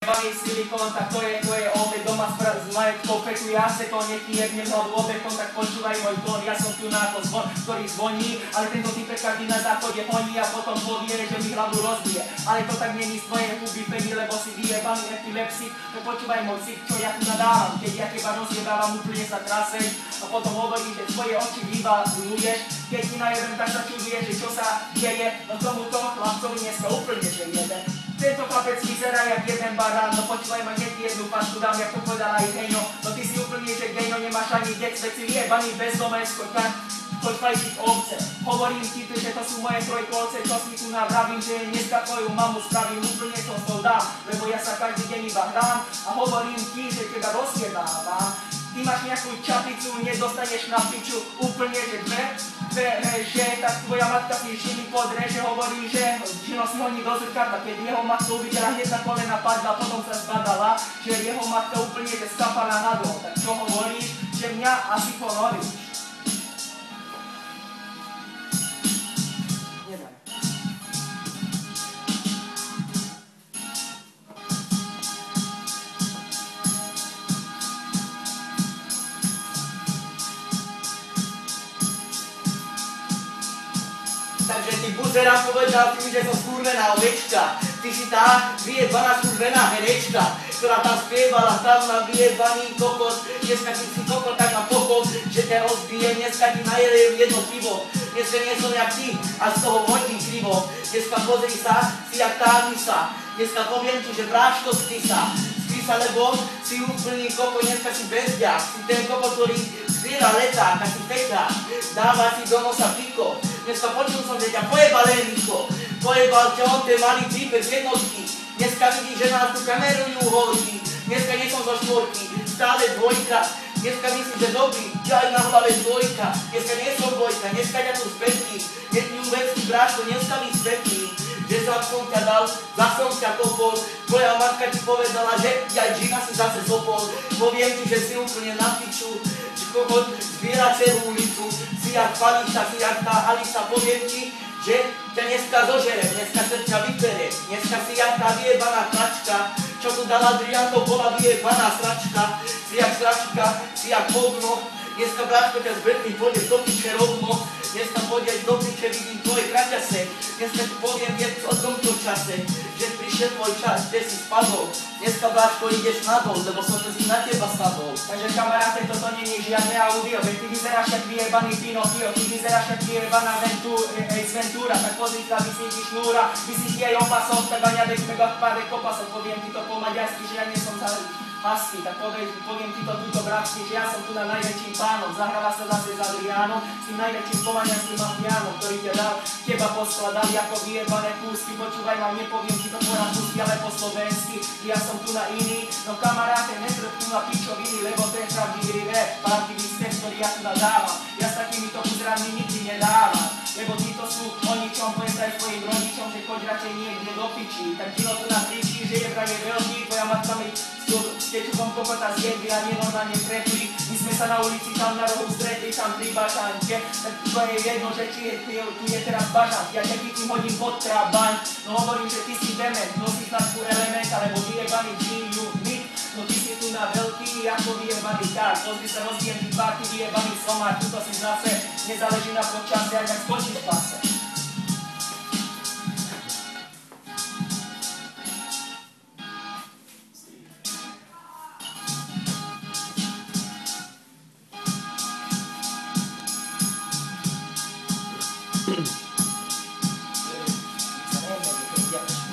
Baný silikón, tak to je opäť doma s majetkou fetu, ja se to nech jebnem hlavu obekom, tak počúvaj môj tón, ja som tu na to zvon, ktorý zvoní, ale tento typek každý na záchode honí a potom povie, že mi hlavu rozbije. Ale to tak není z tvojej huby pení, lebo si vyjebaný epilepsik, tak počúvaj môj cik, čo ja tu nadávam, keď ja teba rozjebávam, úplne sa trasej a potom hovorí, že tvoje oči vyvaluješ, keď ti najebem, tak sa čuduješ, že čo sa deje, no tomuto chlapcovi dneska úplne že jebe. Tento chlapec vyzerá jak jeden barán, no počúvaj ma, hneď jednu pačku dám, jak to povedal aj Heňo. No ty si úplne, že gejno, nemáš ani dec, veď si vyjebaný bezdomesko, tak choď fajčiť ovce. Hovorím ti, že to sú moje trojkolce, čo si tu navravím, že dneska tvoju mamu spravím, úplne to s tou dám, lebo ja sa každý deň iba hrám a hovorím ti, že teba rozjebávam. Ty máš nejakú čapicu, nedostaneš na piču, úplne, že že tak tvoja matka si šimi podreže, hovorí, že žino si honí do zrkadla, keď jeho matka uvidela, hneď na kolena padla, potom sa zbadala, že jeho matka úplne, že skapala na dom. Tak čo hovoríš, že mňa asi ponoríš? Takže ty buzerám povedal si mi, že som skurvená ovečka. Ty si tá vyjebaná skurvená herečka, ktorá tam spievala tam na vyjebaný kokot. Dneska ty si kokot tak na pokot, že ťa rozbijem, dneska ti najejem jedno pivo. Dneska nie som jak ty a z toho vodím krivo. Dneska pozri sa, si jak tá misa. Dneska poviem ti, že bráško skrysa. Skrysa, lebo si úplný kokot, dneska si bezďak. Si ten kokot, ktorý zbiera leták a si feťák. Dáva si do nosa piko. Dneska počul som, že ťa pojebal Enrico. Pojebal ťa on, ten malý týpek z jednotky. Dneska vidí, že nás tu kamerujú holky. Dneska nie som zo štvorky, stále dvojka. Dneska myslím, že dobrý, ťa aj na hlave dvojka. Dneska nie som dvojka, dneska ťa tu zbetí. Jednú vecí, bráško, dneska mi zbetí. Že som ťa dal, zas som ťa kopol. Tvoja matka ti povedala, že ja džina si zase zopol. Poviem ti, že si úplne na piču. Kokot zbiera celú ulicu, si jak Pališa, si jak tá Alisa, poviem ti, že ťa dneska zožere, dneska sa ťa vybere, dneska si jak tá vyjebaná kračka, čo tu dal Adrián, to bola vyjebaná sračka, si jak sračka, si jak hovno, dneska bráško ťa zbretný, pôjdeš do piče rovno, dneska pôjdeš do piče, vidím tvoje kraťase, dneska ti poviem viec o tomto čase, že prišiel tvoj čas, kde si spadol, dneska bráško ideš nadol, lebo som si na teba sadol. Takže kamaráte, toto není žiadne audio, veď ty vyzeráš jak vyjebaný Pinokio, ty vyzeráš jak vyjebaná Ventura, tak pozri sa, vysíti šnúra, vysíti aj opasov, tak ani abych megapádek opasov, poviem ti to po maďarsky, že ja nie som husky, tak poviem ti to túto bratky, že ja som tu na najväčším pánom, zahráva sa zase s Adriánom, s tým najväčším pomaďarským mafiánom, ktorý teba poskladali ako vyjebané kúsky, počúvaj ma, nepoviem ti to po rakúsky, ale po slovensky, ja som tu na iný, no kamaráte, netrp tu na pičoviny, lebo to je pravdivý rap, pravdivý step, ktorý ja tu nadávam, ja s takýmito buzerami nikdy nedávam, lebo títo sú o ničom, povedz aj svojim rodičom, že choď radšej niekde do piči, tak Gino tu na kričí, že je vraj veľký, tvoja matka mi kečupom kokota zjedli a nenormálne prepli. My sme sa na ulici tam na rohu stretli, tam pri bažanke. Tak to je jedno, že či tu je teraz bažank. Ja ťa ti hodím pod trabaň. No hovorím, že ty si dement, nosíš značku element, alebo vyjebaný G-Unit. No ty si tu na veľký, ako vyjebaný kár. Pozri sa, rozbijem ti párky, vyjebaný somár. Tuto si zase nezáleží na počasie, ak skočíš v pase.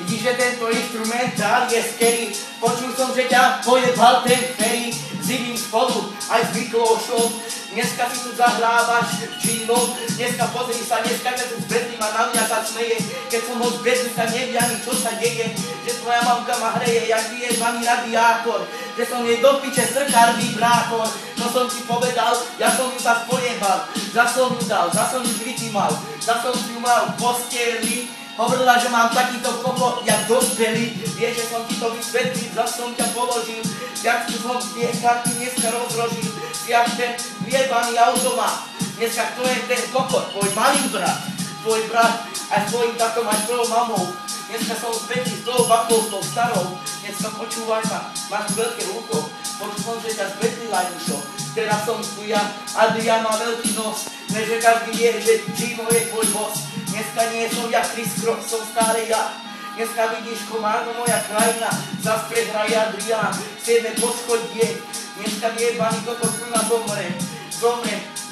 Vidíš, že tento instrumentál je scary. Počul som, že ťa pojebal ten Ferry. Zivím spolu aj s Miklošom. Dneska si tu zahrávaš džinom. Dneska pozri sa, dneska ťa tu zbedlím a na mňa sa smeje. Keď som ho zbedlím, tak nevie ani čo sa deje. Že tvoja mamka ma hreje, jak vyjebaný radiátor. Že som jej do piče srkár vibrátor. No som ti povedal, ja som ju zas pojebal. Zas som ju dal, zas som ju vytimal. Zas som ju mal v posteli. Hovorila, že mám takýto kokot, jak dospelý. Vieš, že som ti to vysvetlil, zas som ťa položil. Jak som tie karty dneska rozložil. Si jak ten vyjebaný automat. Dneska kto je ten kokot, tvoj malý brat. Tvoj brat aj s tvojim tatom aj s tvojou mamou. Dneska som spätý s tou babkou, s tou starou. Dneska počúvaj ma, máš veľké ucho, počul som, že ťa zbedlila Jušo. Teraz som tu ja, Adrian má veľký nos, neže každý vie, že Gino je tvoj boss. Dneska nie som ja Chris Cross, som stále ja. Dneska vidíš komárno moja krajina, zas prehraje Adrian, 7. poschodie. Dneska vyjebaný kokot tu na zomre,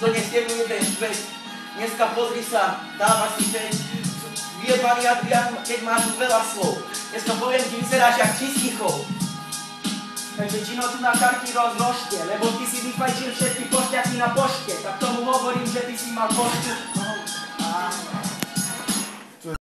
donesie mu jeden svet. Dneska pozri sa, dáva si teď. Vyjebaný Adrian, keď máš veľa slov. Dneska poviem ti, vyzeráš jak čistichov. Takže Gino tu na karty rozložte, lebo ty si vyfajčil všetky pošťaky na pošte. Tak tomu hovorím, že ty si mal poštu.